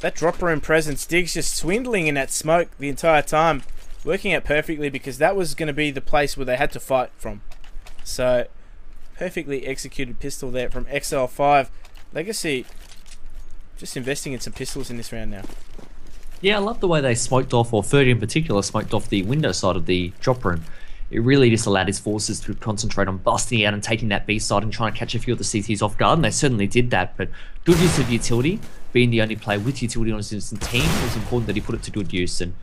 that drop room presence, Diggs just swindling in that smoke the entire time. Working out perfectly because that was going to be the place where they had to fight from. So, perfectly executed pistol there from Exile5 Legacy. Just investing in some pistols in this round now. Yeah, I love the way they smoked off, or 30 in particular, smoked off the window side of the drop room. It really just allowed his forces to concentrate on busting out and taking that B side and trying to catch a few of the CTs off guard, and they certainly did that. But good use of utility, being the only player with utility on his instant team, it was important that he put it to good use and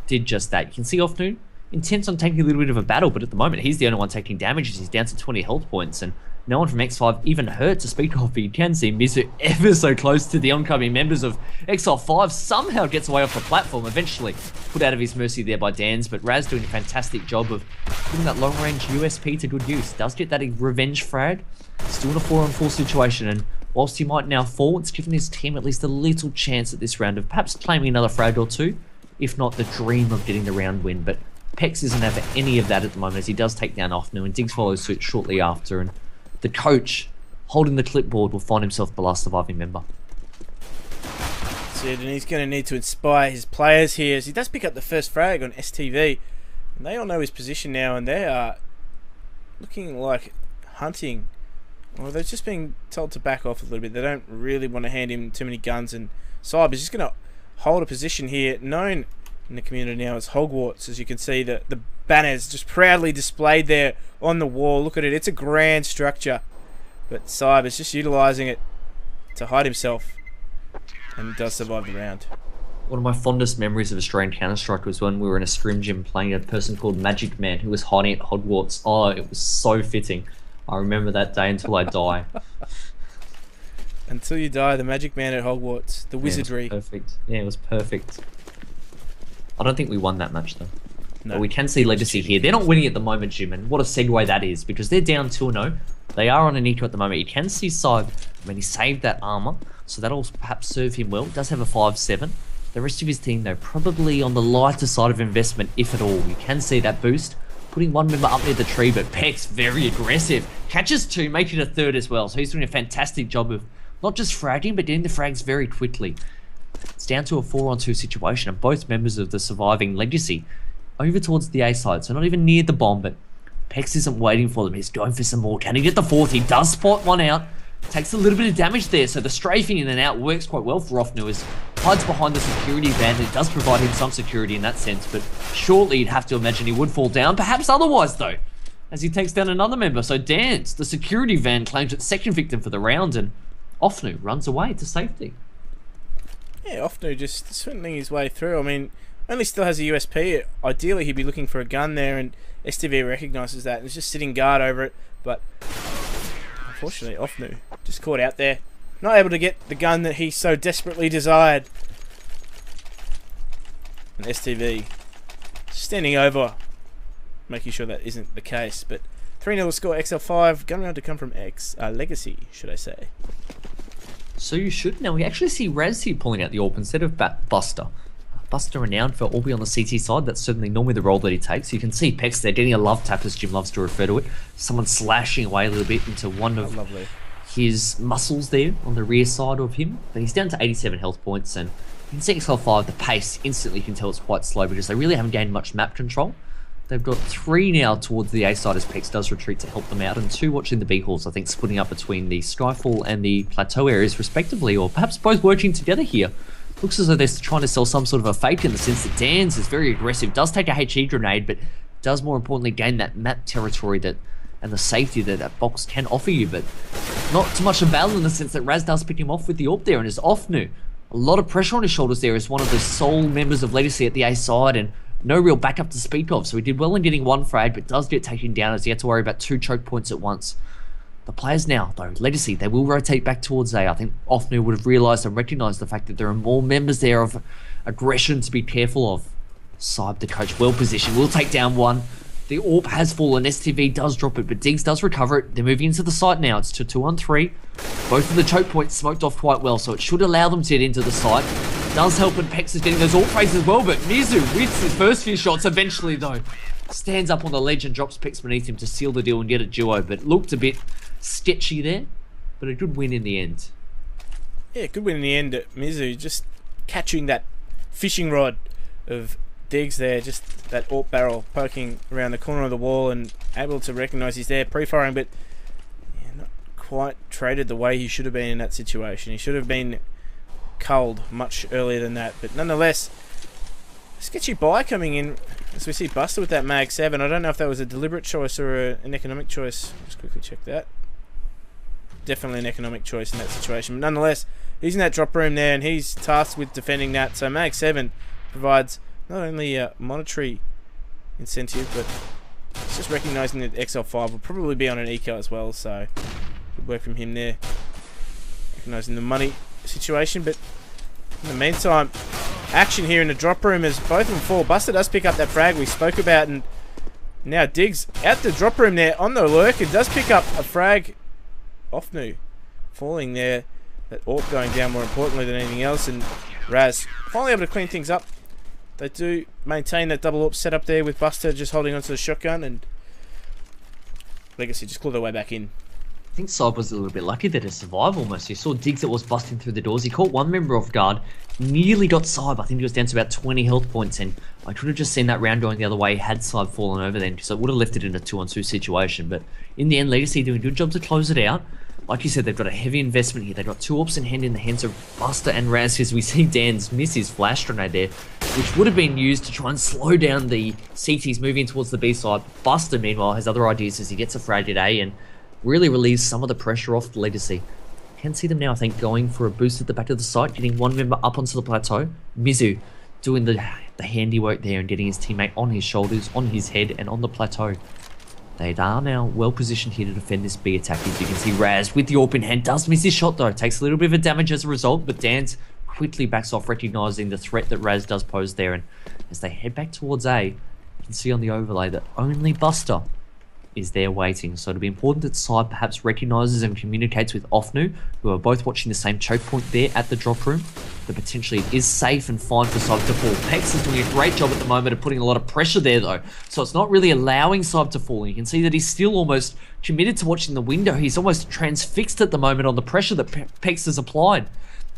did just that. You can see Offnoon intent on taking a little bit of a battle, but at the moment he's the only one taking damage as he's down to 20 health points, and no one from X5 even hurt to speak of. You can see Mizu ever so close to the oncoming members of Exile5, somehow gets away off the platform, eventually put out of his mercy there by Dans, but Raz doing a fantastic job of putting that long range USP to good use. Does get that revenge frag, still in a 4-on-4 situation, and whilst he might now fall, it's given his team at least a little chance at this round of perhaps claiming another frag or two, if not the dream of getting the round win. But Pex isn't having any of that at the moment as he does take down Offnu, and Diggs follows suit shortly after, and the coach holding the clipboard will find himself the last surviving member. That's it, and he's going to need to inspire his players here as he does pick up the first frag on STV, and they all know his position now, and they are looking like hunting. Well, they're just being told to back off a little bit. They don't really want to hand him too many guns, and Cyber's just going to hold a position here, known in the community now as Hogwarts. As you can see, the banners just proudly displayed there on the wall. Look at it, it's a grand structure, but Cyber's just utilising it to hide himself, and does survive the round. One of my fondest memories of Australian Counter-Strike was when we were in a scrim gym playing a person called Magic Man who was hiding at Hogwarts. Oh, it was so fitting. I remember that day until I die. Until you die, the Magic Man at Hogwarts, the wizardry. Yeah, it was perfect. Yeah, it was perfect. I don't think we won that match though. No. But we can see Legacy here. They're not winning at the moment, Jim, and what a segue that is, because they're down 2-0. They are on an equal at the moment. You can see Saib, he saved that armor, so that'll perhaps serve him well. He does have a 5-7. The rest of his team, though, probably on the lighter side of investment, if at all. You can see that boost, putting one member up near the tree, but Peck's very aggressive. Catches two, making it a third as well, so he's doing a fantastic job of not just fragging, but getting the frags very quickly. It's down to a 4-on-2 situation, and both members of the surviving Legacy over towards the A side, so not even near the bomb, but Pex isn't waiting for them. He's going for some more. Can he get the fourth? He does spot one out. Takes a little bit of damage there, so the strafing in and out works quite well for Offnu as hides behind the security van. It does provide him some security in that sense, but shortly you'd have to imagine he would fall down. Perhaps otherwise, though, as he takes down another member. So Dance, the security van, claims its second victim for the round, and Offnu runs away to safety. Yeah, Offnu just swindling his way through. I mean, only still has a USP. Ideally, he'd be looking for a gun there, and STV recognises that and is just sitting guard over it. But unfortunately, Offnu just caught out there, not able to get the gun that he so desperately desired. And STV standing over, making sure that isn't the case. But 3-0 score, XL5. Gun round to come from Legacy, should I say. So you should. Now we actually see Raz here pulling out the AWP instead of Buster. Buster renowned for Orby on the CT side. That's certainly normally the role that he takes. You can see Pex there getting a love tap, as Jim loves to refer to it. Someone slashing away a little bit into one of his muscles there on the rear side of him. But he's down to 87 health points, and you can see XL5, the pace, instantly you can tell it's quite slow because they really haven't gained much map control. They've got 3 now towards the A side as Pex does retreat to help them out, and 2 watching the B halls, I think, splitting up between the Skyfall and the Plateau areas respectively, or perhaps both working together here. Looks as though they're trying to sell some sort of a fake in the sense that Dan's is very aggressive, does take a HE grenade, but does more importantly gain that map territory that and the safety that that box can offer you, but not too much of battle in the sense that Raz does pick him off with the AWP there and is Offnu. A lot of pressure on his shoulders there as one of the sole members of Legacy at the A side, and no real backup to speak of, so he did well in getting 1 frag, but does get taken down as he had to worry about 2 choke points at once. The players now, though, Legacy, they will rotate back towards A. I think Offnu would have realised and recognised the fact that there are more members there of aggression to be careful of. Saib, the coach, well positioned, will take down 1. The AWP has fallen, STV does drop it, but Diggs does recover it. They're moving into the site now, it's to 2-on-3. Both of the choke points smoked off quite well, so it should allow them to get into the site. Does help when Pex is getting those AWP frags as well, but Mizu with his first few shots eventually, though, stands up on the ledge and drops Pex beneath him to seal the deal and get a duo, but looked a bit sketchy there, but a good win in the end. Yeah, good win in the end. Mizu just catching that fishing rod of Diggs there, just that AWP barrel poking around the corner of the wall, and able to recognise he's there pre-firing, but yeah, not quite traded the way he should have been in that situation. He should have been culled much earlier than that, but nonetheless, sketchy buy coming in as we see Buster with that mag 7. I don't know if that was a deliberate choice or an economic choice. Just quickly check that. Definitely an economic choice in that situation, but nonetheless, he's in that drop room there, and he's tasked with defending that. So mag 7 provides not only a monetary incentive, but it's just recognising that Exile5 will probably be on an eco as well, so good work from him there, recognising the money situation. But in the meantime, action here in the drop room as both of them fall. Buster does pick up that frag we spoke about, and now Diggs at the drop room there on the lurk, and does pick up a frag off New, falling there. That AWP going down more importantly than anything else, and Raz finally able to clean things up. They do maintain that double AWP setup there with Buster just holding onto the shotgun, and Legacy just claw their way back in. I think Saab was a little bit lucky that it survived almost. You saw Diggs that was busting through the doors. He caught one member off guard, nearly got Saab. I think he was down to about 20 health points, and I could have just seen that round going the other way had Saab fallen over then, so it would have left it in a 2-on-2 situation. But in the end, Legacy doing a good job to close it out. Like you said, they've got a heavy investment here. They've got 2 AWPs in the hands of Buster and Raz, as we see Dan's miss his flash grenade there, which would have been used to try and slow down the CTs moving towards the B side. Buster, meanwhile, has other ideas as he gets a frag at A and really relieves some of the pressure off the Legacy. Can see them now, I think, going for a boost at the back of the site, getting one member up onto the plateau. Mizu doing the handiwork there and getting his teammate on his shoulders, on his head, and on the plateau. They are now well positioned here to defend this B attack. As you can see, Raz with the AWP in hand does miss his shot though. Takes a little bit of a damage as a result, but Dan's quickly backs off, recognising the threat that Raz does pose there. And as they head back towards A, you can see on the overlay that only Buster is there waiting. So it'll be important that Side perhaps recognises and communicates with Ofnu, who are both watching the same choke point there at the drop room, that potentially it is safe and fine for Side to fall. Pex is doing a great job at the moment of putting a lot of pressure there though, so it's not really allowing Side to fall. And you can see that he's still almost committed to watching the window. He's almost transfixed at the moment on the pressure that Pex has applied.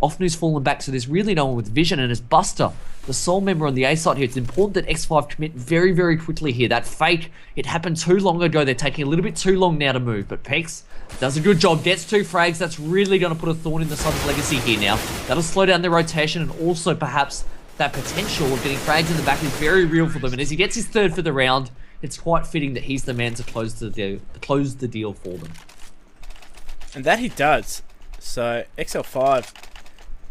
Ofnu's fallen back, so there's really no one with vision, and as Buster, the sole member on the A side here, it's important that X5 commit very, very quickly here. That fake, it happened too long ago. They're taking a little bit too long now to move, but Pex does a good job, gets 2 frags. That's really going to put a thorn in the side of Legacy here now. That'll slow down their rotation, and also perhaps that potential of getting frags in the back is very real for them. And as he gets his 3rd for the round, it's quite fitting that he's the man to close the deal for them. And that he does. So Exile5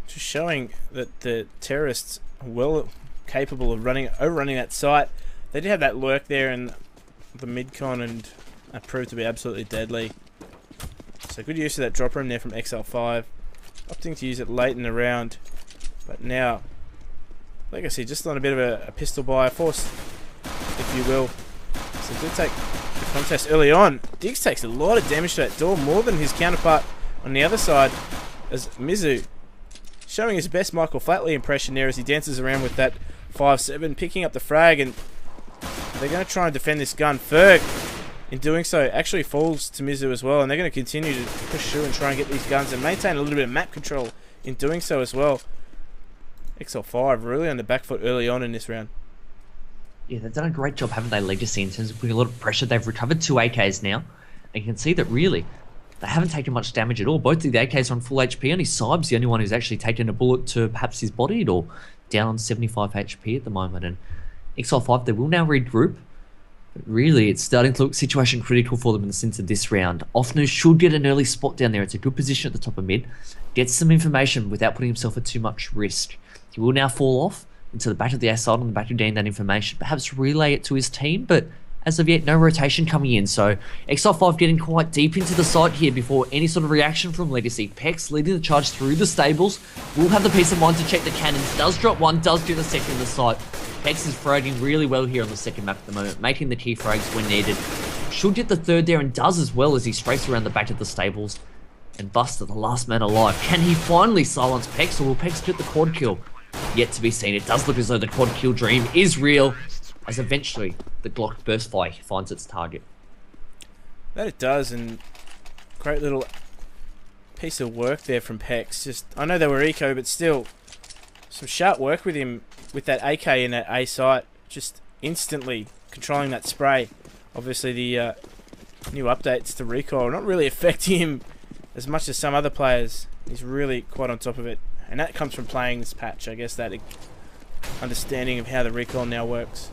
just showing that the terrorists are well capable of overrunning that site. They did have that lurk there in the mid-con, and that proved to be absolutely deadly. So good use of that drop room there from Exile5. Opting to use it late in the round. But now, Legacy just on a bit of a pistol buy, forced, if you will. So did take the contest early on. Diggs takes a lot of damage to that door, more than his counterpart on the other side, as Mizu showing his best Michael Flatley impression there as he dances around with that 5-7, picking up the frag, and they're going to try and defend this gun. Ferg, in doing so, actually falls to Mizu as well, and they're going to continue to push through and try and get these guns and maintain a little bit of map control in doing so as well. XL5 really on the back foot early on in this round. Yeah, they've done a great job, haven't they, Legacy, in terms of putting a lot of pressure. They've recovered 2 AKs now, and you can see that really they haven't taken much damage at all. Both of the AKs are on full HP. Only Saib's the only one who's actually taken a bullet to perhaps his body, or down on 75 HP at the moment. And XL5, they will now regroup. But really, it's starting to look situation critical for them in the sense of this round. Ofnu should get an early spot down there. It's a good position at the top of mid. Gets some information without putting himself at too much risk. He will now fall off into the back of the A side on the back of getting that information. Perhaps relay it to his team, but as of yet, no rotation coming in. So XL5 getting quite deep into the site here before any sort of reaction from Legacy. Pex leading the charge through the stables. Will have the peace of mind to check the cannons. Does drop one, does do the second in the site. Pex is fragging really well here on the second map at the moment, making the key frags when needed. Should get the 3rd there, and does as well as he strays around the back of the stables. And Buster, the last man alive. Can he finally silence Pex, or will Pex get the quad kill? Yet to be seen. It does look as though the quad kill dream is real, as eventually the Glock burst fire finds its target. That it does, and great little piece of work there from Pex. Just, I know they were eco, but still some sharp work with him with that AK in that A site, just instantly controlling that spray. Obviously the new updates to recoil are not really affecting him as much as some other players. He's really quite on top of it, and that comes from playing this patch. I guess that understanding of how the recoil now works.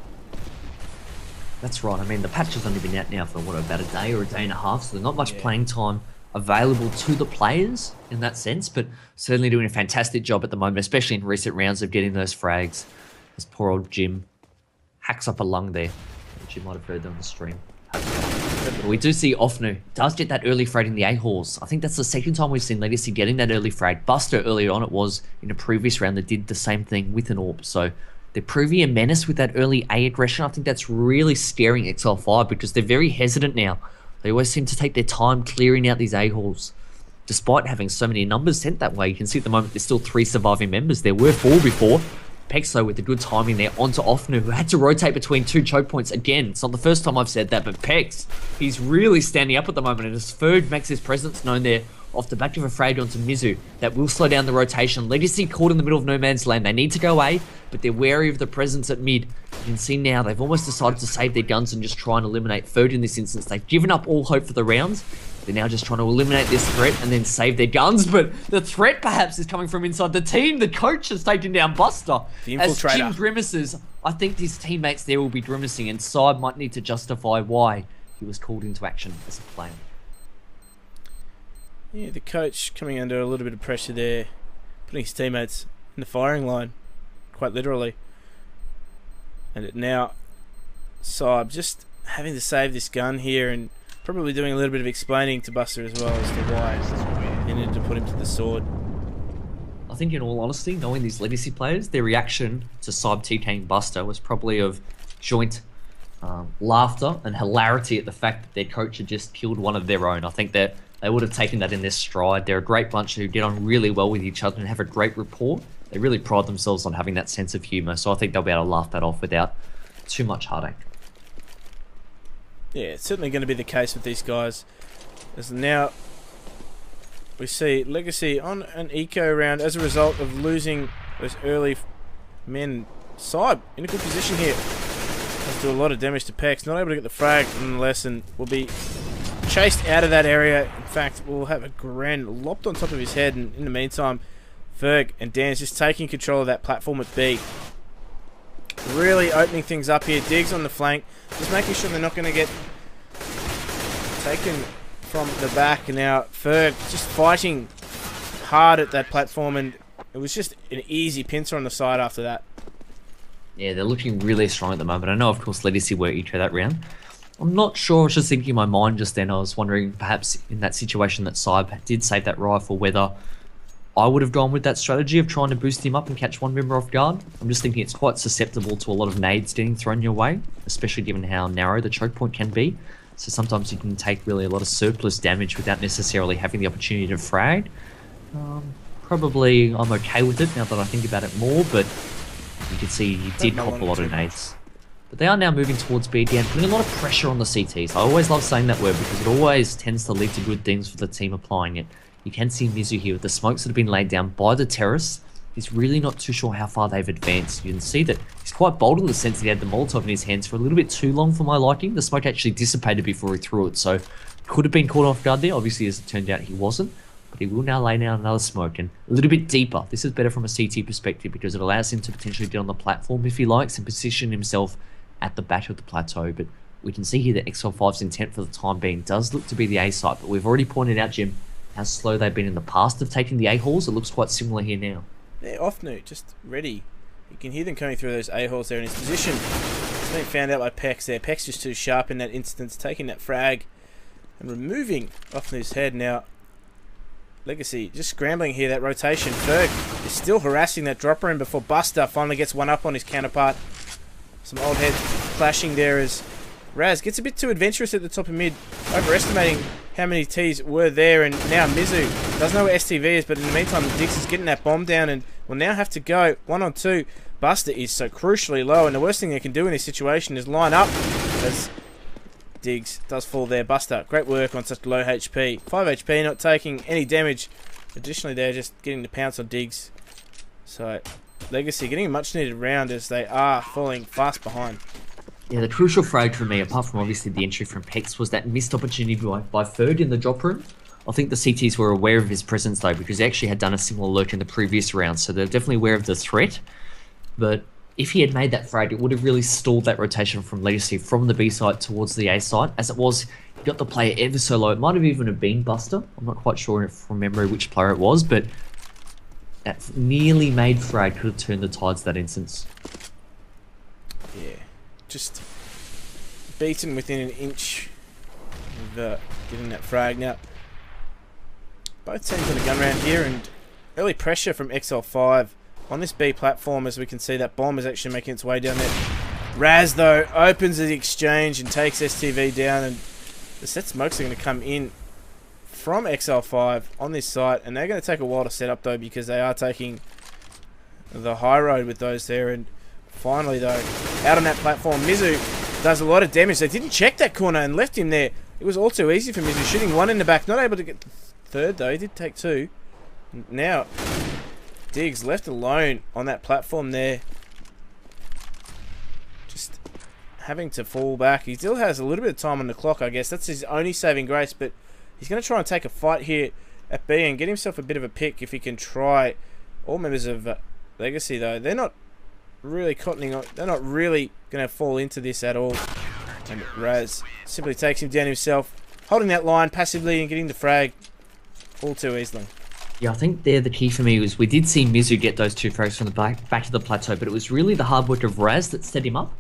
That's right. I mean, the patch has only been out now for, what, about a day or a day and a half, so there's not much playing time available to the players in that sense, but certainly doing a fantastic job at the moment, especially in recent rounds of getting those frags. This poor old Jim hacks up a lung there, which you might have heard on the stream. But we do see Ofnu does get that early frag in the A-Halls. I think that's the second time we've seen Legacy getting that early frag. Buster earlier on, it was in a previous round that did the same thing with an AWP, so they're proving a menace with that early A aggression. I think that's really scaring Exile5 because they're very hesitant now. They always seem to take their time clearing out these A-Halls. Despite having so many numbers sent that way, you can see at the moment there's still 3 surviving members. There were 4 before. Pexo with the good timing there onto Ofnu, who had to rotate between 2 choke points. Again, it's not the first time I've said that, but Pex, he's really standing up at the moment, and as Ferg makes his presence known there off the back of a frag onto Mizu, that will slow down the rotation. Legacy caught in the middle of no man's land. They need to go A, but they're wary of the presence at mid. You can see now they've almost decided to save their guns and just try and eliminate Ferg in this instance. They've given up all hope for the rounds. They're now just trying to eliminate this threat and then save their guns, but the threat perhaps is coming from inside the team. The coach has taken down Buster. The infiltrator. As Jim grimaces, I think his teammates there will be grimacing, and Saib might need to justify why he was called into action as a player. Yeah, the coach coming under a little bit of pressure there, putting his teammates in the firing line, quite literally. And now Saib just having to save this gun here and probably doing a little bit of explaining to Buster as well as to why he needed to put him to the sword. I think in all honesty, knowing these Legacy players, their reaction to Saib TKing Buster was probably of joint laughter and hilarity at the fact that their coach had just killed one of their own. I think that they would have taken that in their stride. They're a great bunch who get on really well with each other and have a great rapport. They really pride themselves on having that sense of humour, so I think they'll be able to laugh that off without too much heartache. Yeah, it's certainly going to be the case with these guys. As now we see Legacy on an eco round as a result of losing those early men. Saib in a good position here. Has to do a lot of damage to Pex. Not able to get the frag nonetheless, and will be chased out of that area. In fact, we'll have a Gren lopped on top of his head, and in the meantime, Ferg and Dan's just taking control of that platform at B. Really opening things up here. Diggs on the flank, just making sure they're not going to get taken from the back. And now Ferg just fighting hard at that platform, and it was just an easy pincer on the side after that. Yeah, they're looking really strong at the moment. I know, of course, Legacy were eco that round. I'm not sure, I was just thinking in my mind just then, I was wondering perhaps in that situation that Saib did save that rifle, whether I would have gone with that strategy of trying to boost him up and catch one member off guard. I'm just thinking it's quite susceptible to a lot of nades getting thrown your way, especially given how narrow the choke point can be. So sometimes you can take really a lot of surplus damage without necessarily having the opportunity to frag. Probably I'm okay with it now that I think about it more, but you can see he did cop a lot of nades. But they are now moving towards B again, putting a lot of pressure on the CTs. I always love saying that word because it always tends to lead to good things for the team applying it. You can see Mizu here with the smokes that have been laid down by the terrorists. He's really not too sure how far they've advanced. You can see that he's quite bold in the sense that he had the Molotov in his hands for a little bit too long for my liking. The smoke actually dissipated before he threw it, so could have been caught off guard there. Obviously, as it turned out, he wasn't. But he will now lay down another smoke and a little bit deeper. This is better from a CT perspective because it allows him to potentially get on the platform if he likes and position himself at the back of the plateau. But we can see here that Exile5's intent for the time being does look to be the A site. But we've already pointed out, Jim, how slow they've been in the past of taking the A-halls. It looks quite similar here now. They're off now, just ready. You can hear them coming through those A-halls there in his position. It's been found out by Pex there. Pex just too sharp in that instance, taking that frag and removing Offnu's head. Now, Legacy just scrambling here, that rotation. Ferg is still harassing that dropper in before Buster finally gets one up on his counterpart. Some old heads clashing there as Raz gets a bit too adventurous at the top of mid, overestimating how many T's were there, and now Mizu doesn't know where STV is, but in the meantime Diggs is getting that bomb down and will now have to go 1 on 2. Buster is so crucially low, and the worst thing they can do in this situation is line up as Diggs does fall there. Buster, great work on such low HP. 5 HP, not taking any damage. Additionally, they're just getting the pounce on Diggs. So Legacy getting a much needed round as they are falling fast behind. Yeah, the crucial frag for me, apart from obviously the entry from Pex, was that missed opportunity by Third in the drop room. I think the CTs were aware of his presence though, because they actually had done a similar lurk in the previous round, so they're definitely aware of the threat. But if he had made that frag, it would have really stalled that rotation from Legacy from the B side towards the A side. As it was, he got the player ever so low. It might have even been Buster. I'm not quite sure from memory which player it was, but that nearly made frag could have turned the tides that instance. Yeah, just beaten within an inch of getting that frag. Now, both teams on a gun round here, and early pressure from Exile5 on this B platform, as we can see that bomb is actually making its way down there. Raz, though, opens the exchange and takes STV down, and the set smokes are going to come in from Exile5 on this site, and they're going to take a while to set up, though, because they are taking the high road with those there. And finally, though, out on that platform, Mizu does a lot of damage. They didn't check that corner and left him there. It was all too easy for Mizu, shooting one in the back, not able to get the third, though. He did take two. Now Diggs left alone on that platform there, just having to fall back. He still has a little bit of time on the clock, I guess. That's his only saving grace, but he's going to try and take a fight here at B and get himself a bit of a pick if he can try. All members of Legacy, though, they're not really cottoning on. They're not really going to fall into this at all. And Raz simply takes him down himself, holding that line passively and getting the frag all too easily. Yeah, I think there the key for me was we did see Mizu get those two frags from the back to the plateau, but it was really the hard work of Raz that set him up,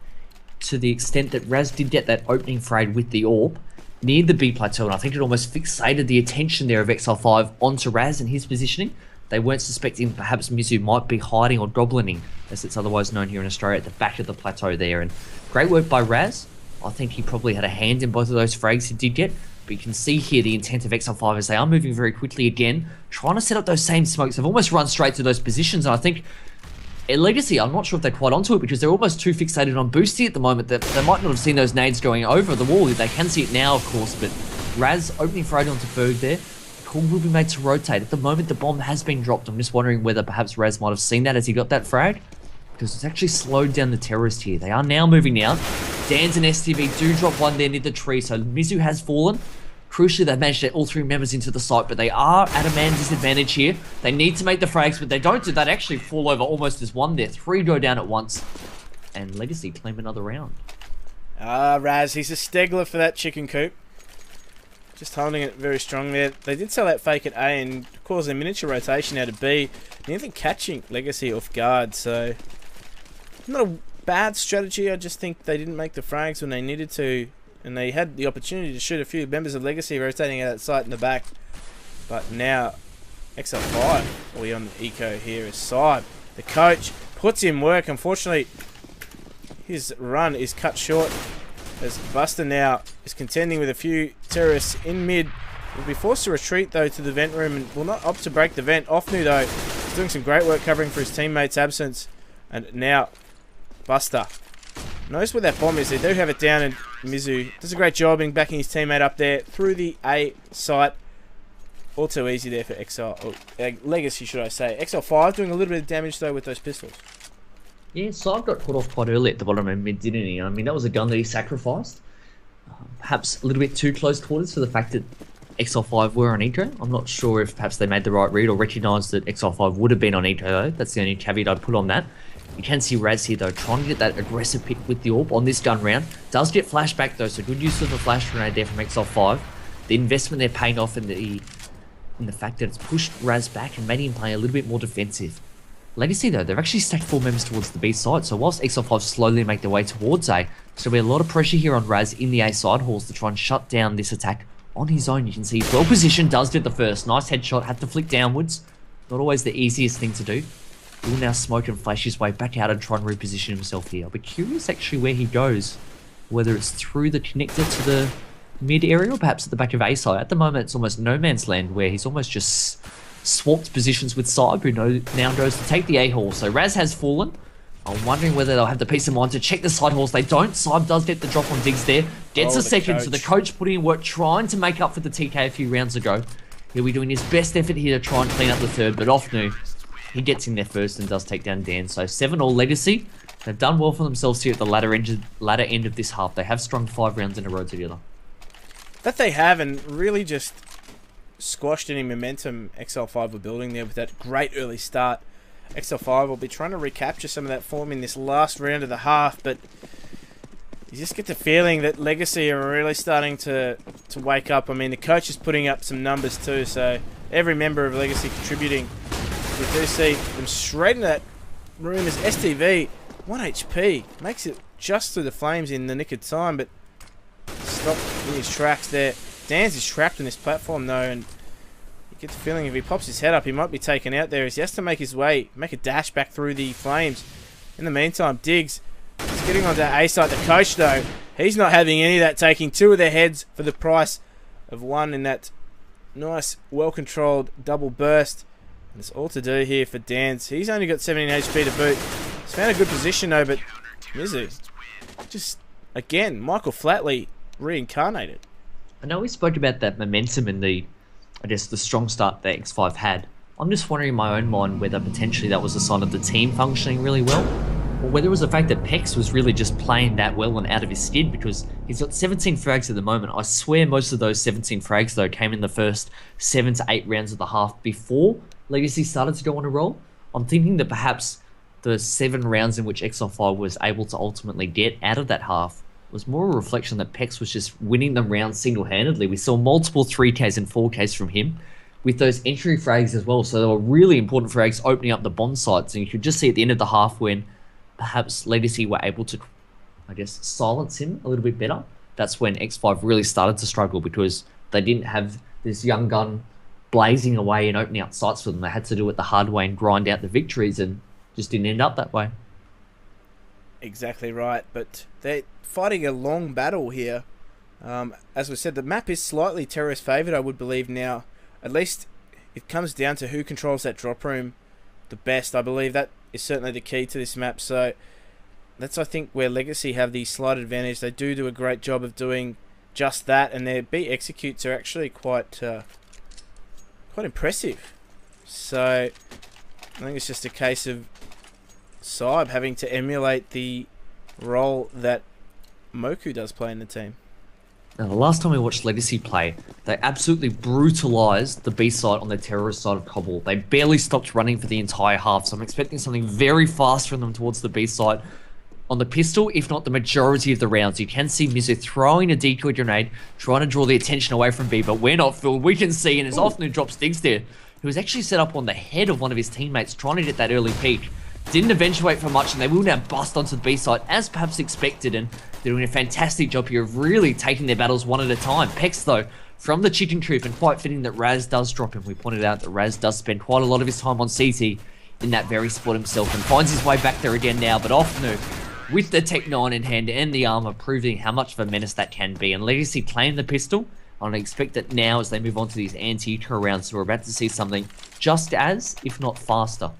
to the extent that Raz did get that opening frag with the AWP near the B plateau, and I think it almost fixated the attention there of Exile5 onto Raz and his positioning. They weren't suspecting perhaps Mizu might be hiding or goblining, as it's otherwise known here in Australia, at the back of the plateau there. And great work by Raz. I think he probably had a hand in both of those frags he did get. But you can see here the intent of Exile5 as they are moving very quickly again, trying to set up those same smokes. They've almost run straight to those positions, and I think at Legacy, I'm not sure if they're quite onto it, because they're almost too fixated on Boosty at the moment that they might not have seen those nades going over the wall. They can see it now, of course, but Raz opening frag onto Ferg there. The call will be made to rotate. At the moment, the bomb has been dropped. I'm just wondering whether perhaps Raz might have seen that as he got that frag, because it's actually slowed down the terrorist here. They are now moving out. Dans and STV do drop one there near the tree, so Mizu has fallen. Crucially, they've managed to get all three members into the site, but they are at a man disadvantage here. They need to make the frags, but they don't do that. Actually fall over almost as one there. Three go down at once, and Legacy claim another round. Raz, he's a stegler for that chicken coop. Just holding it very strong there. They did sell that fake at A and cause a miniature rotation out of B, nearly catching Legacy off guard. So, not a bad strategy. I just think they didn't make the frags when they needed to, and they had the opportunity to shoot a few members of Legacy rotating out that site in the back. But now, Exile5 will be on the eco here as Saib, the coach, puts in work. Unfortunately, his run is cut short as Buster now is contending with a few terrorists in mid. Will be forced to retreat, though, to the vent room and will not opt to break the vent. Offnu, though, is doing some great work covering for his teammates' absence. And now, Buster knows where that bomb is. They do have it down, and Mizu does a great job in backing his teammate up there through the A site. All too easy there for Legacy, should I say. Exile5 doing a little bit of damage, though, with those pistols. Yeah, Saib got caught off quite early at the bottom of mid, didn't he? I mean, that was a gun that he sacrificed. Perhaps a little bit too close quarters for the fact that Exile5 were on eco. I'm not sure if perhaps they made the right read or recognised that Exile5 would have been on eco, though. That's the only caveat I'd put on that. You can see Raz here, though, trying to get that aggressive pick with the AWP on this gun round. Does get flashback, though, so good use of the flash grenade there from Exile5. The investment they're paying off in the fact that it's pushed Raz back and made him play a little bit more defensive. Legacy, though, they've actually stacked 4 members towards the B side, so whilst Exile5 slowly make their way towards A, there'll be a lot of pressure here on Raz in the A side halls to try and shut down this attack on his own. You can see he's well positioned, does get the first. Nice headshot, had to flick downwards. Not always the easiest thing to do. He will now smoke and flash his way back out and try and reposition himself here. I'll be curious actually where he goes, whether it's through the connector to the mid area or perhaps at the back of A side. At the moment, it's almost no man's land where he's almost just swapped positions with Saib, who now goes to take the A hall. So Raz has fallen. I'm wondering whether they'll have the peace of mind to check the side halls. They don't. Saib does get the drop on Diggs there. Gets a second, so the coach putting in work, trying to make up for the TK a few rounds ago. He'll be doing his best effort here to try and clean up the third, but Offnu, He gets in there first and does take down Dan. So 7-all Legacy. They've done well for themselves here at the latter end of this half. They have strung 5 rounds in a row together. That they have, and really just squashed any momentum Exile5 were building there with that great early start. Exile5 will be trying to recapture some of that form in this last round of the half, but you just get the feeling that Legacy are really starting to wake up. I mean, the coach is putting up some numbers too, so every member of Legacy contributing. We do see them straight into that room as STV, 1 HP, makes it just through the flames in the nick of time, but stopped in his tracks there. Dan's is trapped in this platform though, and you get the feeling if he pops his head up, he might be taken out there as he has to make his way, make a dash back through the flames. In the meantime, Diggs is getting onto A site. The coach though, he's not having any of that, taking 2 of their heads for the price of 1 in that nice, well-controlled double burst. And it's all to do here for Dan's. He's only got 17 HP to boot. He's found a good position though, but Mizu, just again, Michael Flatley reincarnated. I know we spoke about that momentum and the strong start that X5 had. I'm just wondering in my own mind whether potentially that was a sign of the team functioning really well, or whether it was the fact that Pex was really just playing that well and out of his skid, because he's got 17 frags at the moment. I swear most of those 17 frags though came in the first 7 to 8 rounds of the half before Legacy started to go on a roll. I'm thinking that perhaps the 7 rounds in which Exile5 was able to ultimately get out of that half was more a reflection that Pex was just winning them rounds single-handedly. We saw multiple 3Ks and 4Ks from him with those entry frags as well. So they were really important frags opening up the bond sites. And you could just see at the end of the half when perhaps Legacy were able to, silence him a little bit better. That's when X5 really started to struggle because they didn't have this young gun blazing away and opening up sites for them. They had to do it the hard way and grind out the victories, and just didn't end up that way. Exactly right, but they're fighting a long battle here. As we said, the map is slightly terrorist favoured, I would believe now. At least it comes down to who controls that drop room the best. I believe that is certainly the key to this map. So that's, I think, where Legacy have the slight advantage. They do a great job of doing just that, and their B executes are actually quite impressive. So I think it's just a case of Saib having to emulate the role that Moku does play in the team. Now, the last time we watched Legacy play, they absolutely brutalized the B side on the terrorist side of Cobble. They barely stopped running for the entire half, so I'm expecting something very fast from them towards the B side. On the pistol, if not the majority of the rounds, you can see Mizu throwing a decoy grenade, trying to draw the attention away from B, but we're not fooled. We can see, and as often drops Diggs there, who was actually set up on the head of one of his teammates, trying to get that early peek. Didn't eventuate for much, and they will now bust onto the B side as perhaps expected, and they're doing a fantastic job here of really taking their battles one at a time. Pex, though, from the chicken coop, and quite fitting that Raz does drop him. We pointed out that Raz does spend quite a lot of his time on CT in that very spot himself, and finds his way back there again now, but Offnu, with the Tech 9 in hand and the armor, proving how much of a menace that can be. And Legacy claim the pistol, and I expect that now as they move on to these anti-eco rounds, we're about to see something just as, if not faster.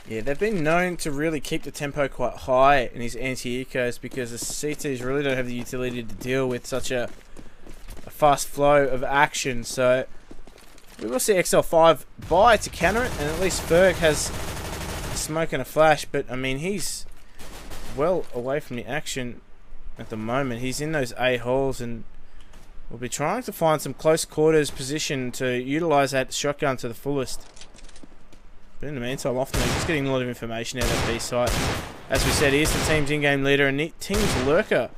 Yeah, they've been known to really keep the tempo quite high in his anti-ecos because the CTs really don't have the utility to deal with such a fast flow of action. So we will see Exile5 buy to counter it, and at least Ferg has a smoke and a flash, but I mean, he's well away from the action at the moment. He's in those A holes, and we'll be trying to find some close quarters position to utilize that shotgun to the fullest. But in the meantime, often they're just getting a lot of information out of that B site. As we said, he is the team's in-game leader and the team's lurker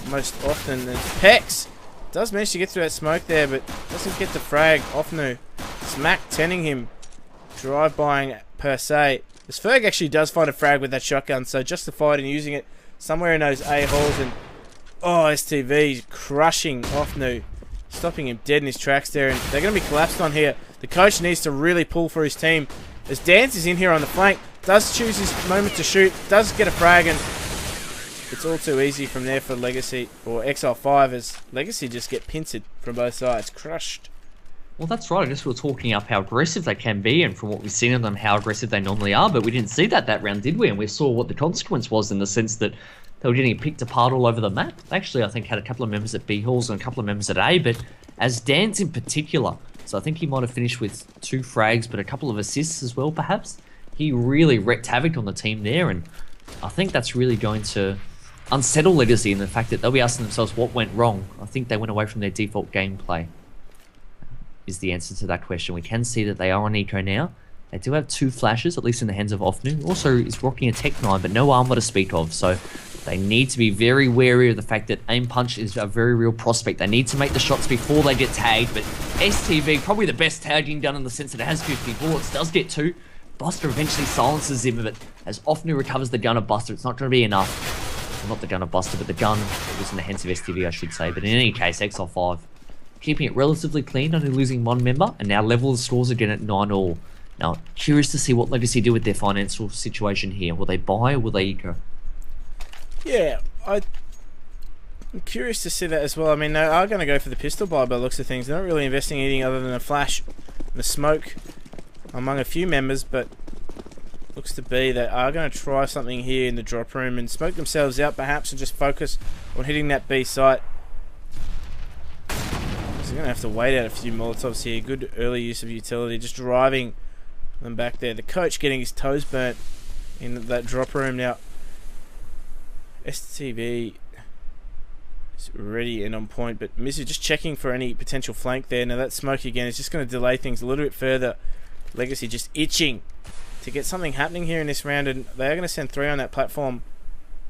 most often. And Pex does manage to get through that smoke there, but doesn't get the frag. Offnu smack 10ing him, drive-buying per se. As Ferg actually does find a frag with that shotgun, so justified in using it somewhere in those A holes. And oh, STV crushing Offnu, stopping him dead in his tracks there, and they're going to be collapsed on here. The coach needs to really pull for his team. As Dance is in here on the flank, does choose his moment to shoot, does get a frag, and it's all too easy from there for Legacy, or Exile5, as Legacy just get pincered from both sides, crushed. Well, that's right. I guess we were talking up how aggressive they can be, and from what we've seen of them, how aggressive they normally are, but we didn't see that round, did we? And we saw what the consequence was in the sense that they were getting picked apart all over the map. Actually, I think had a couple of members at B halls and a couple of members at A, but as Dance in particular So I think he might have finished with 2 frags, but a couple of assists as well, perhaps. He really wreaked havoc on the team there, and I think that's really going to unsettle Legacy in the fact that they'll be asking themselves what went wrong. I think they went away from their default gameplay, is the answer to that question. We can see that they are on eco now. They do have 2 flashes, at least in the hands of Ofnu. Also is rocking a Tech 9, but no armor to speak of, so they need to be very wary of the fact that aim punch is a very real prospect. They need to make the shots before they get tagged, but STV, probably the best tagging done in the sense that it has 50 bullets, does get 2. Buster eventually silences him, but as Ofnu recovers the gun of Buster, it's not going to be enough. Well, not the gun of Buster, but the gun that was in the hands of STV, I should say. But in any case, Exile5 keeping it relatively clean, only losing 1 member, and now level the scores again at 9-all. Now, curious to see what Legacy do with their financial situation here. Will they buy or will they eco? Yeah, I'm curious to see that as well. I mean, they are going to go for the pistol buy by the looks of things. They're not really investing anything other than a flash and a smoke among a few members, but looks to be they are going to try something here in the drop room and smoke themselves out perhaps and just focus on hitting that B site. So they're going to have to wait out a few Molotovs here. Good early use of utility, just driving them back there. The coach getting his toes burnt in that drop room now. STV is ready and on point, but Mizu just checking for any potential flank there. Now that smoke again is just going to delay things a little bit further. Legacy just itching to get something happening here in this round, and they are going to send 3 on that platform.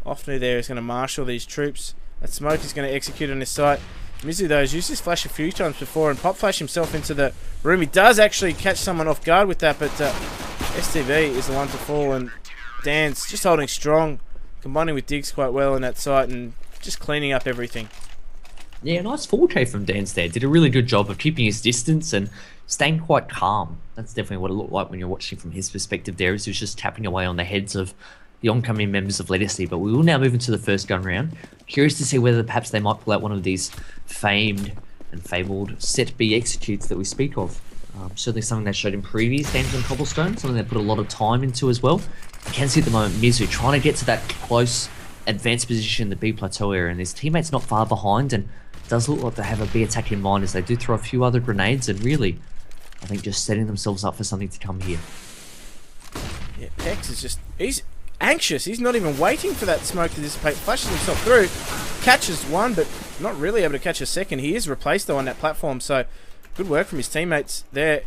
Ofnu there is going to marshal these troops. That smoke is going to execute on this site. Mizu though has used his flash a few times before and pop flash himself into the room. He does actually catch someone off guard with that, but STV is the one to fall, and Dan's just holding strong, combining with Diggs quite well in that site and just cleaning up everything. Yeah, nice 4K from Dance there. Did a really good job of keeping his distance and staying quite calm. That's definitely what it looked like when you're watching from his perspective there, as he was just tapping away on the heads of the oncoming members of Legacy. But we will now move into the first gun round. Curious to see whether perhaps they might pull out one of these famed and fabled set B executes that we speak of. Certainly something they showed in previous games on Cobblestone, something they put a lot of time into as well. You can see at the moment Mizu trying to get to that close advanced position in the B plateau area, and his teammates not far behind, and it does look like they have a B attack in mind as they do throw a few other grenades, and really, I think just setting themselves up for something to come here. Yeah, Pex is just, he's anxious. He's not even waiting for that smoke to dissipate. Flashes himself through, catches one, but not really able to catch a second. He is replaced though on that platform, so good work from his teammates there.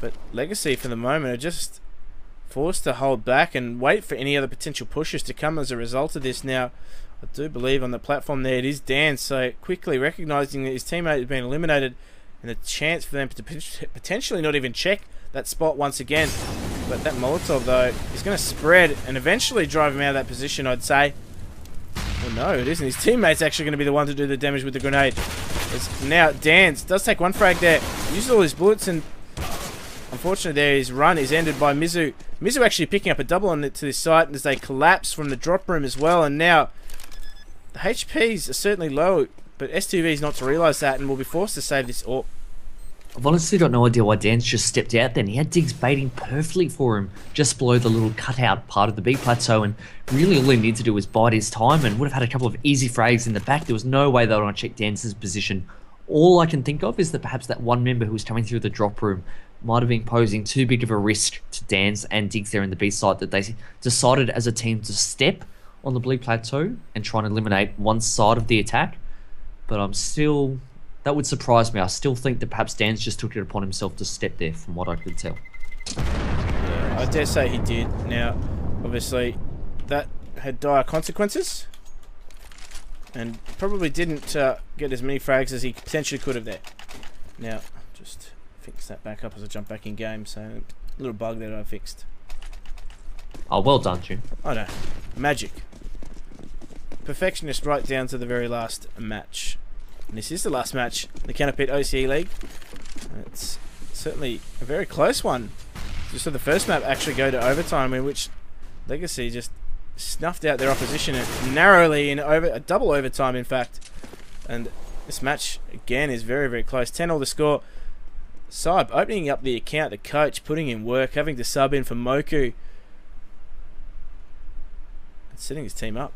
But Legacy for the moment are just forced to hold back and wait for any other potential pushes to come as a result of this. Now, I do believe on the platform there it is Dan, so quickly recognising that his teammate has been eliminated and a chance for them to potentially not even check that spot once again. But that Molotov though is going to spread and eventually drive him out of that position, I'd say. Well, no, it isn't. His teammate's actually going to be the one to do the damage with the grenade. It's now Dan's does take one frag there, uses all his bullets, and unfortunately there his run is ended by Mizu. Mizu actually picking up a double on it to this site as they collapse from the drop room as well, and now the HPs are certainly low, but STV is not to realise that and will be forced to save this AWP. I've honestly got no idea why Dan's just stepped out then. He had Diggs baiting perfectly for him just below the little cutout part of the B plateau, and really all he needed to do was bide his time and would have had a couple of easy frags in the back. There was no way they were going to check Dan's position. All I can think of is that perhaps that one member who was coming through the drop room might have been posing too big of a risk to Dan's and Diggs there in the B side, that they decided as a team to step on the blue plateau and try and eliminate one side of the attack. But I'm still... that would surprise me. I still think that perhaps Dan's just took it upon himself to step there, from what I could tell. Yeah, I dare say he did. Now, obviously, that had dire consequences, and probably didn't get as many frags as he potentially could have there. Now, just fix that back up as I jump back in game. So, a little bug that I fixed. Oh, well done, Jim. I know. Magic. Perfectionist right down to the very last match. And this is the last match in the Counterpit OCE League. It's certainly a very close one. Just saw the first map actually go to overtime, in which Legacy just snuffed out their opposition narrowly in a double overtime, in fact. And this match again is very, very close. 10-all the score. Saib opening up the account, the coach putting in work, having to sub in for Moku, and setting his team up.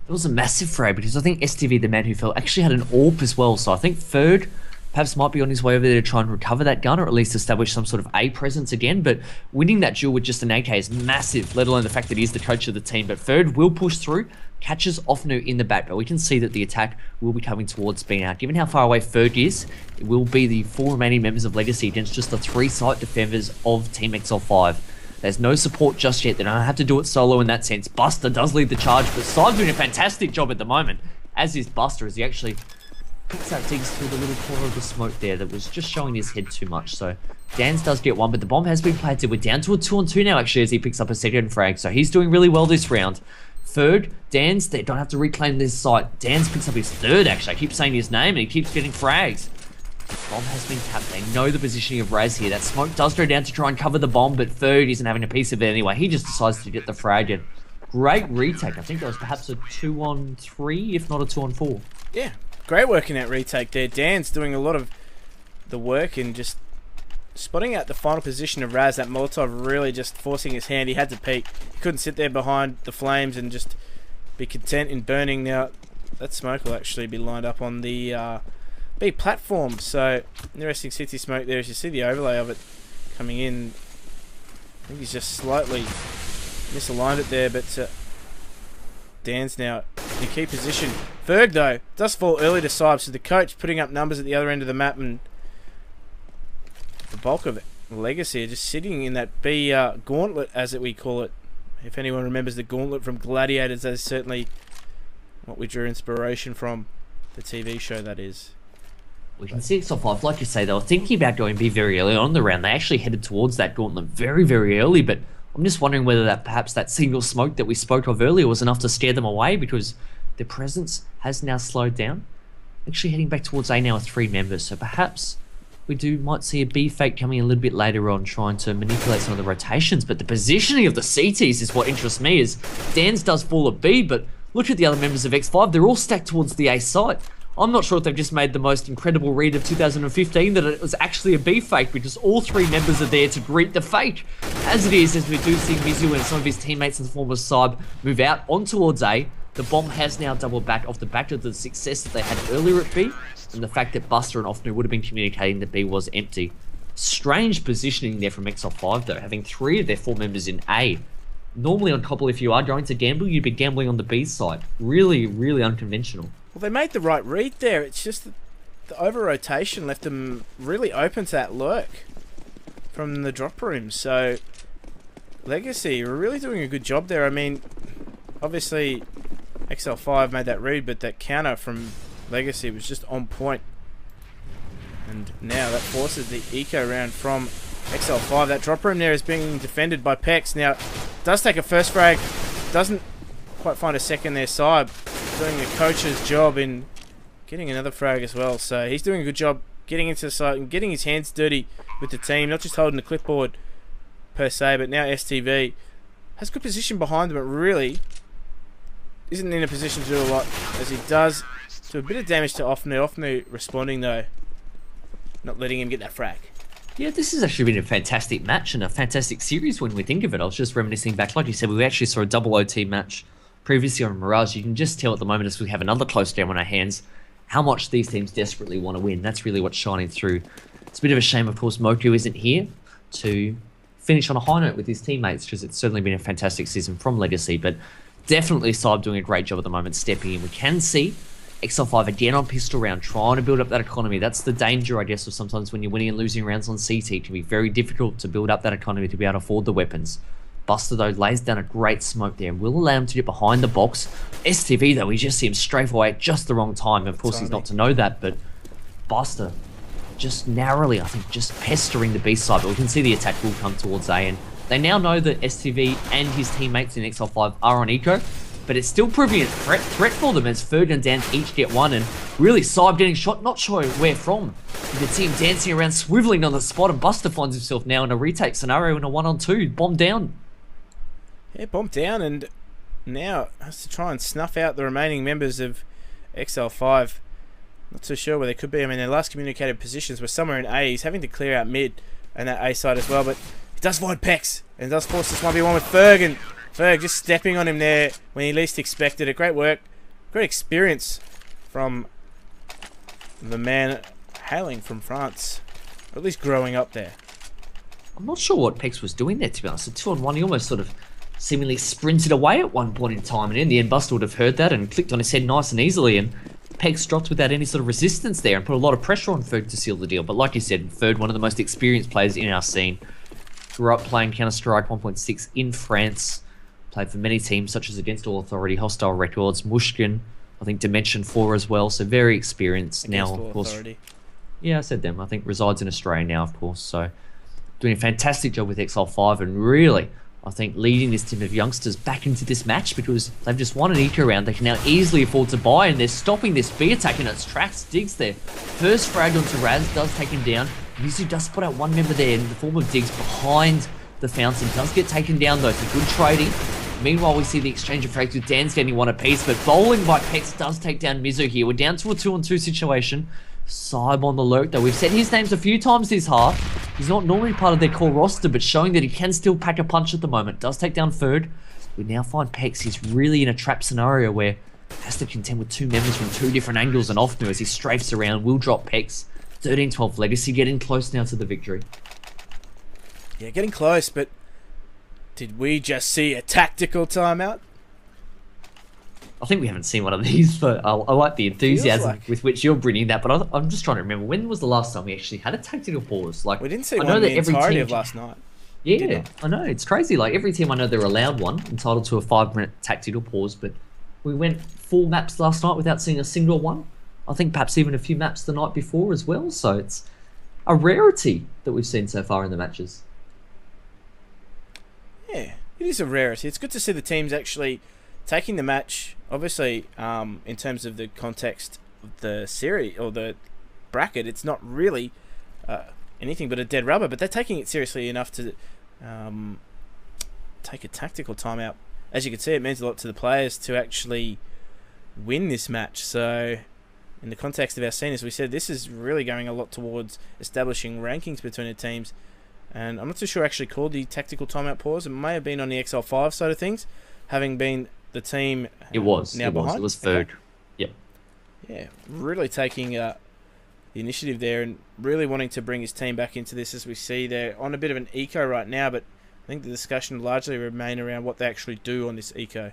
It was a massive frag because I think STV, the man who fell, actually had an AWP as well. So I think Ferg perhaps might be on his way over there to try and recover that gun, or at least establish some sort of A presence again. But winning that duel with just an AK is massive, let alone the fact that he's the coach of the team. But Third will push through, catches Ofnu in the back, but we can see that the attack will be coming towards being out. Given how far away Ferg is, it will be the 4 remaining members of Legacy against just the 3 site defenders of Team Exile5. There's no support just yet. They don't have to do it solo in that sense. Buster does lead the charge, but Side's doing a fantastic job at the moment, as is Buster, as he actually picks out digs through the little corner of the smoke there that was just showing his head too much. So Dan's does get one, but the bomb has been planted. We're down to a 2-on-2 now, actually, as he picks up a second frag. So he's doing really well this round. Third, Dan's, they don't have to reclaim this site. Dan's picks up his third, actually. I keep saying his name, and he keeps getting frags. Bomb has been tapped. They know the positioning of Raz here. That smoke does go down to try and cover the bomb, but Third isn't having a piece of it anyway. He just decides to get the frag in. Great retake. I think that was perhaps a 2-on-3, if not a 2-on-4. Yeah, great work in that retake there. Dan's doing a lot of the work in just spotting out the final position of Raz. That Molotov really just forcing his hand. He had to peek. He couldn't sit there behind the flames and just be content in burning. Now, that smoke will actually be lined up on the B platform. So, interesting city smoke there as you see the overlay of it coming in. I think he's just slightly misaligned it there, but Dan's now in key position. Ferg, though, does fall early to Sibe, so the coach putting up numbers at the other end of the map, and the bulk of Legacy are just sitting in that B gauntlet, as we call it. If anyone remembers the gauntlet from Gladiators, that is certainly what we drew inspiration from. The TV show, that is. We can see Exile5, like you say, they were thinking about going B very early on in the round. They actually headed towards that gauntlet very, very early, but I'm just wondering whether that perhaps that single smoke that we spoke of earlier was enough to scare them away, because their presence has now slowed down. Actually heading back towards A now with 3 members, so perhaps we might see a B fake coming a little bit later on, trying to manipulate some of the rotations. But the positioning of the CTs is what interests me, is Dan's does fall at B, but look at the other members of X5, they're all stacked towards the A site. I'm not sure if they've just made the most incredible read of 2015, that it was actually a B fake, because all 3 members are there to greet the fake. As it is, as we do see Mizu and some of his teammates in the form of Saib move out on towards A, the bomb has now doubled back off the back of the success that they had earlier at B, and the fact that Buster and Ofnu would have been communicating that B was empty. Strange positioning there from Exile5, though, having 3 of their 4 members in A. Normally on Cobble, if you are going to gamble, you'd be gambling on the B side. Really, really unconventional. Well, they made the right read there. It's just that the over-rotation left them really open to that lurk from the drop room. So, Legacy were really doing a good job there. I mean, obviously, Exile5 made that read, but that counter from Legacy was just on point. And now that forces the eco round from Exile5. That drop room there is being defended by Pex. Now, does take a first frag, doesn't quite find a second there. Saib doing the coach's job in getting another frag as well. So he's doing a good job getting into the site and getting his hands dirty with the team, not just holding the clipboard per se, but now STV has good position behind him, but really isn't in a position to do a lot, as he does do a bit of damage to Ofnu. Ofnu responding though, not letting him get that frag. Yeah, this has actually been a fantastic match and a fantastic series when we think of it. I was just reminiscing back, like you said, we actually saw a double OT match previously on Mirage. You can just tell at the moment, as we have another close game on our hands, how much these teams desperately want to win. That's really what's shining through. It's a bit of a shame, of course, Moku isn't here to finish on a high note with his teammates, because it's certainly been a fantastic season from Legacy, but definitely Saib doing a great job at the moment, stepping in. We can see Exile5 again on pistol round, trying to build up that economy. That's the danger, I guess, of sometimes when you're winning and losing rounds on CT. It can be very difficult to build up that economy to be able to afford the weapons. Buster, though, lays down a great smoke there and will allow him to get behind the box. STV, though, we just see him strafe away at just the wrong time. Of course, he's not to know that, but Buster just narrowly, I think, just pestering the B side. But we can see the attack will come towards A, and they now know that STV and his teammates in Exile5 are on eco, but it's still proving a threat for them, as Ferg and Dan each get one, and really Saib getting shot, not sure where from. You can see him dancing around, swiveling on the spot, and Buster finds himself now in a retake scenario in a 1-on-2, bomb down. Yeah, bombed down, and now has to try and snuff out the remaining members of Exile5. Not too sure where they could be. I mean, their last communicated positions were somewhere in A. He's having to clear out mid and that A side as well, but he does void Pex and does force this 1v1 with Ferg, and Ferg just stepping on him there when he least expected it. Great work, great experience from the man hailing from France, or at least growing up there. I'm not sure what Pex was doing there, to be honest. A 2-on-1, he almost sort of seemingly sprinted away at one point in time, and in the end, Buster would have heard that and clicked on his head nice and easily, and Pex dropped without any sort of resistance there and put a lot of pressure on Ferg to seal the deal. But like you said, Ferg, one of the most experienced players in our scene, grew up playing Counter-Strike 1.6 in France, played for many teams such as Against All Authority, Hostile Records, Mushkin, I think Dimension 4 as well, so very experienced. Against now, All of course. Authority. Yeah, I said them. I think resides in Australia now, of course, so doing a fantastic job with Exile5 and really, I think, leading this team of youngsters back into this match because they've just won an eco round. They can now easily afford to buy, and they're stopping this B attack in its tracks. Diggs there. First frag onto Raz, does take him down. Mizu does put out one member there in the form of Diggs behind the fountain. Does get taken down though, so good trading. Meanwhile, we see the exchange of frags with Dan's getting one apiece, but bowling by Pex does take down Mizu here. We're down to a 2-on-2 situation. Saib on the lurk though. We've said his names a few times this half. He's not normally part of their core roster, but showing that he can still pack a punch at the moment. Does take down Ferg. We now find Pex. He's really in a trap scenario where he has to contend with two members from two different angles, and often as he strafes around, will drop Pex. 13-12 Legacy getting close now to the victory. Yeah, getting close, but did we just see a tactical timeout? I think we haven't seen one of these, but I like the enthusiasm with which you're bringing that. But I'm just trying to remember, when was the last time we actually had a tactical pause? Like, we didn't see one in the entirety of last night. Yeah, I know, it's crazy. Like, every team I know they're allowed one, entitled to a 5-minute tactical pause, but we went 4 maps last night without seeing a single one. I think perhaps even a few maps the night before as well, so it's a rarity that we've seen so far in the matches. Yeah, it is a rarity. It's good to see the teams actually taking the match, obviously, in terms of the context of the series or the bracket, it's not really anything but a dead rubber, but they're taking it seriously enough to take a tactical timeout. As you can see, it means a lot to the players to actually win this match. So in the context of our scene, as we said, this is really going a lot towards establishing rankings between the teams. And I'm not too sure I actually called the tactical timeout pause. It may have been on the Exile5 side of things, having been the team It was Ferg. Okay. Yep. Yeah, really taking the initiative there and really wanting to bring his team back into this, as we see they're on a bit of an eco right now, but I think the discussion largely remain around what they actually do on this eco.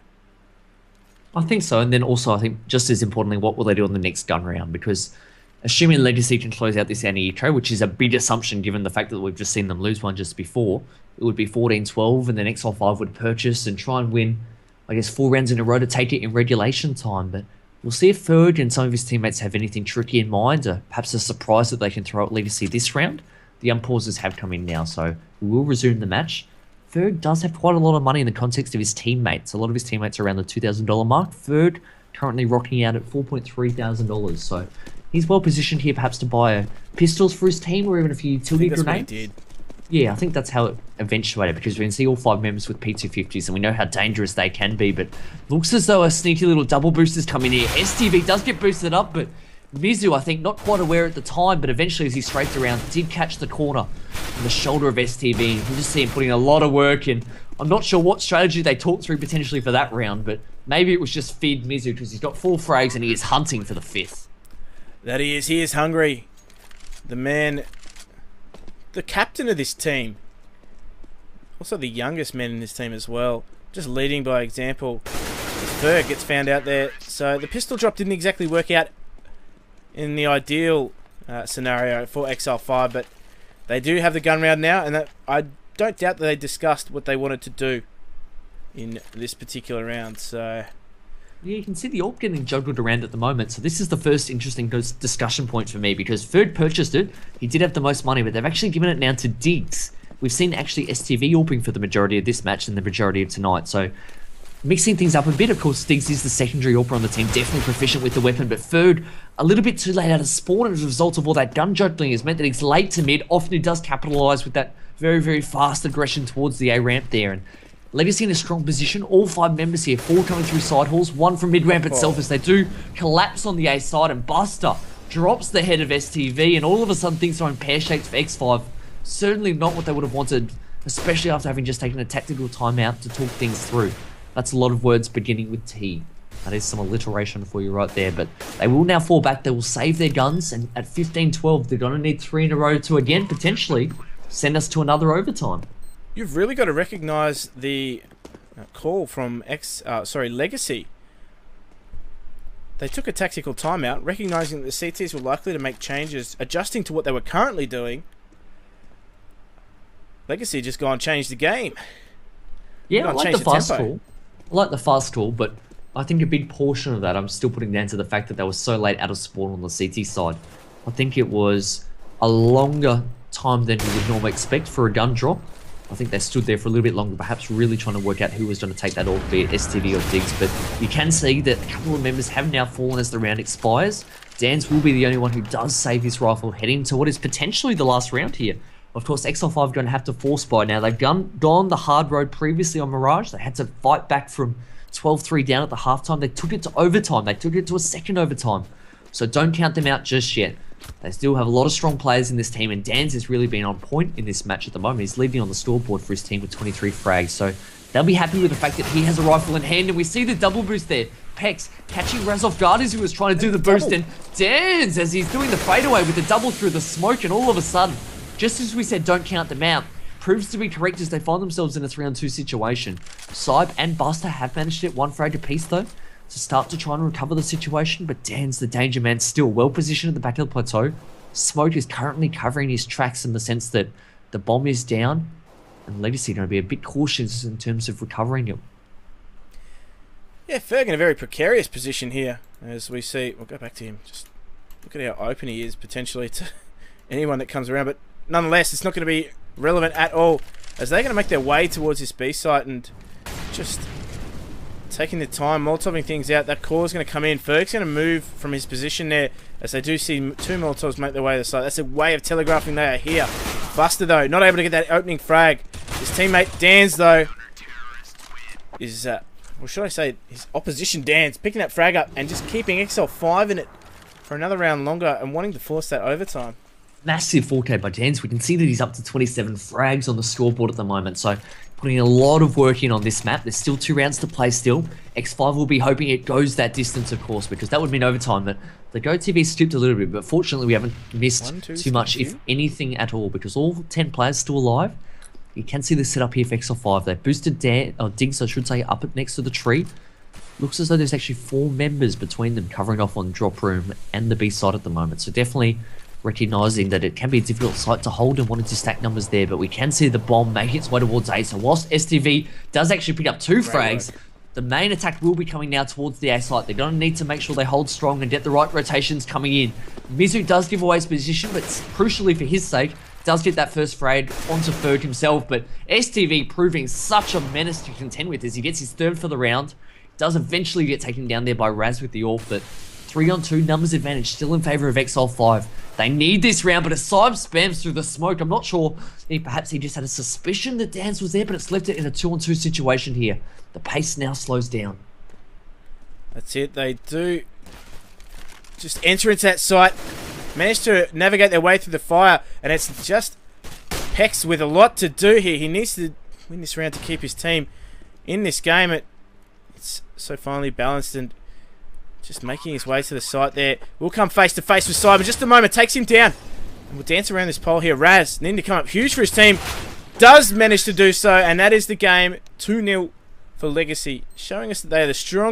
I think so, and then also I think just as importantly, what will they do on the next gun round? Because assuming Legacy can close out this anti-eco, which is a big assumption given the fact that we've just seen them lose one just before, it would be 14-12, and then Exile5 would purchase and try and win, I guess, 4 rounds in a row to take it in regulation time. But we'll see if Ferg and some of his teammates have anything tricky in mind, or perhaps a surprise that they can throw at Legacy this round. The unpauses have come in now, so we will resume the match. Ferg does have quite a lot of money in the context of his teammates. A lot of his teammates are around the $2,000 mark. Ferg currently rocking out at $4,300, so he's well positioned here perhaps to buy pistols for his team or even a few utility grenades. What he did. Yeah, I think that's how it eventuated, because we can see all 5 members with P250s and we know how dangerous they can be, but looks as though a sneaky little double boost is coming here. STV does get boosted up, but Mizu, I think, not quite aware at the time, but eventually as he strafed around, did catch the corner on the shoulder of STV. You can just see him putting a lot of work in. I'm not sure what strategy they talked through potentially for that round, but maybe it was just feed Mizu because he's got 4 frags and he is hunting for the 5th. That he is hungry. The man, the captain of this team, also the youngest man in this team as well, just leading by example. Ferg gets found out there, so the pistol drop didn't exactly work out in the ideal scenario for Exile5, but they do have the gun round now, and that, I don't doubt that they discussed what they wanted to do in this particular round. So yeah, you can see the AWP getting juggled around at the moment, so this is the first interesting discussion point for me, because Ferg purchased it, he did have the most money, but they've actually given it now to Diggs. We've seen actually STV AWPing for the majority of this match and the majority of tonight, so mixing things up a bit. Of course, Diggs is the secondary AWPer on the team, definitely proficient with the weapon, but Ferg a little bit too late out of spawn, and as a result of all that gun juggling has meant that he's late to mid. Often he does capitalise with that very, very fast aggression towards the A ramp there, and Legacy in a strong position. All 5 members here, 4 coming through side halls, 1 from mid ramp itself as they do collapse on the A side, and Buster drops the head of STV, and all of a sudden things are in pear shapes for X5. Certainly not what they would have wanted, especially after having just taken a tactical timeout to talk things through. That's a lot of words beginning with T. That is some alliteration for you right there, but they will now fall back. They will save their guns, and at 15-12, they're going to need 3 in a row to again potentially send us to another overtime. You've really got to recognise the call from Legacy. They took a tactical timeout, recognising that the CTs were likely to make changes, adjusting to what they were currently doing. Legacy just go and change the game. Yeah, I like the fast call. I like the fast call, but I think a big portion of that I'm still putting down to the fact that they were so late out of spawn on the CT side. I think it was a longer time than you would normally expect for a gun drop. I think they stood there for a little bit longer, perhaps really trying to work out who was going to take that off, be it STV or Diggs. But you can see that a couple of members have now fallen as the round expires. Dan's will be the only one who does save his rifle, heading to what is potentially the last round here. Of course, Exile5 are going to have to force buy now. They've gone the hard road previously on Mirage. They had to fight back from 12-3 down at the halftime. They took it to overtime. They took it to a second overtime. So don't count them out just yet. They still have a lot of strong players in this team, and Dan's has really been on point in this match at the moment. He's leading on the scoreboard for his team with 23 frags. So they'll be happy with the fact that he has a rifle in hand, and we see the double boost there. Pex catching Raz off guard as he was trying to do the boost, and Dan's as he's doing the fadeaway with the double through the smoke, and all of a sudden, just as we said don't count them out, proves to be correct as they find themselves in a 3-on-2 situation. Sybe and Buster have managed to get 1 frag apiece though, to start to try and recover the situation, but Dan's the danger man, still well positioned at the back of the plateau. Smoke is currently covering his tracks in the sense that the bomb is down, and Legacy are going to be a bit cautious in terms of recovering it. Yeah, Ferg in a very precarious position here, as we see. We'll go back to him. Just look at how open he is potentially to anyone that comes around, but nonetheless, it's not going to be relevant at all, as they're going to make their way towards this B site and just taking the time, Molotoving things out. That core is going to come in. Ferg's going to move from his position there, as they do see 2 Molotovs make their way to the site. That's a way of telegraphing they are here. Buster, though, not able to get that opening frag. His teammate, Dan's, though, is, what should I say, his opposition, Dan's, picking that frag up and just keeping Exile5 in it for another round longer and wanting to force that overtime. Massive 4K by Dan's. We can see that he's up to 27 frags on the scoreboard at the moment, so putting a lot of work in on this map. There's still 2 rounds to play still. X5 will be hoping it goes that distance, of course, because that would mean overtime. But the GoTV skipped a little bit, but fortunately we haven't missed too much, if anything at all, because all 10 players still alive. You can see the setup here for Exile5. They boosted Diggs, I should say, up next to the tree. Looks as though there's actually 4 members between them covering off on drop room and the B side at the moment. So definitely recognising that it can be a difficult site to hold and wanting to stack numbers there, but we can see the bomb make its way towards A. So whilst STV does actually pick up 2 frags, the main attack will be coming now towards the A site. They're going to need to make sure they hold strong and get the right rotations coming in. Mizu does give away his position, but crucially for his sake, does get that first frag onto Ferg himself, but STV proving such a menace to contend with as he gets his 3rd for the round. Does eventually get taken down there by Raz with the AWP, but 3-on-2 numbers advantage still in favour of Exile5. They need this round, but as Sybe spams through the smoke, I'm not sure if perhaps he just had a suspicion that Dan's was there, but it's left it in a 2-on-2 situation here. The pace now slows down. That's it. They do just enter into that site, manage to navigate their way through the fire, and it's just Pex with a lot to do here. He needs to win this round to keep his team in this game. It's so finely balanced, and just making his way to the site there. We'll come face to face with Sybe in just a moment. Takes him down. And we'll dance around this pole here. Raz needing to come up huge for his team. Does manage to do so. And that is the game. 2-0 for Legacy. Showing us that they are the strong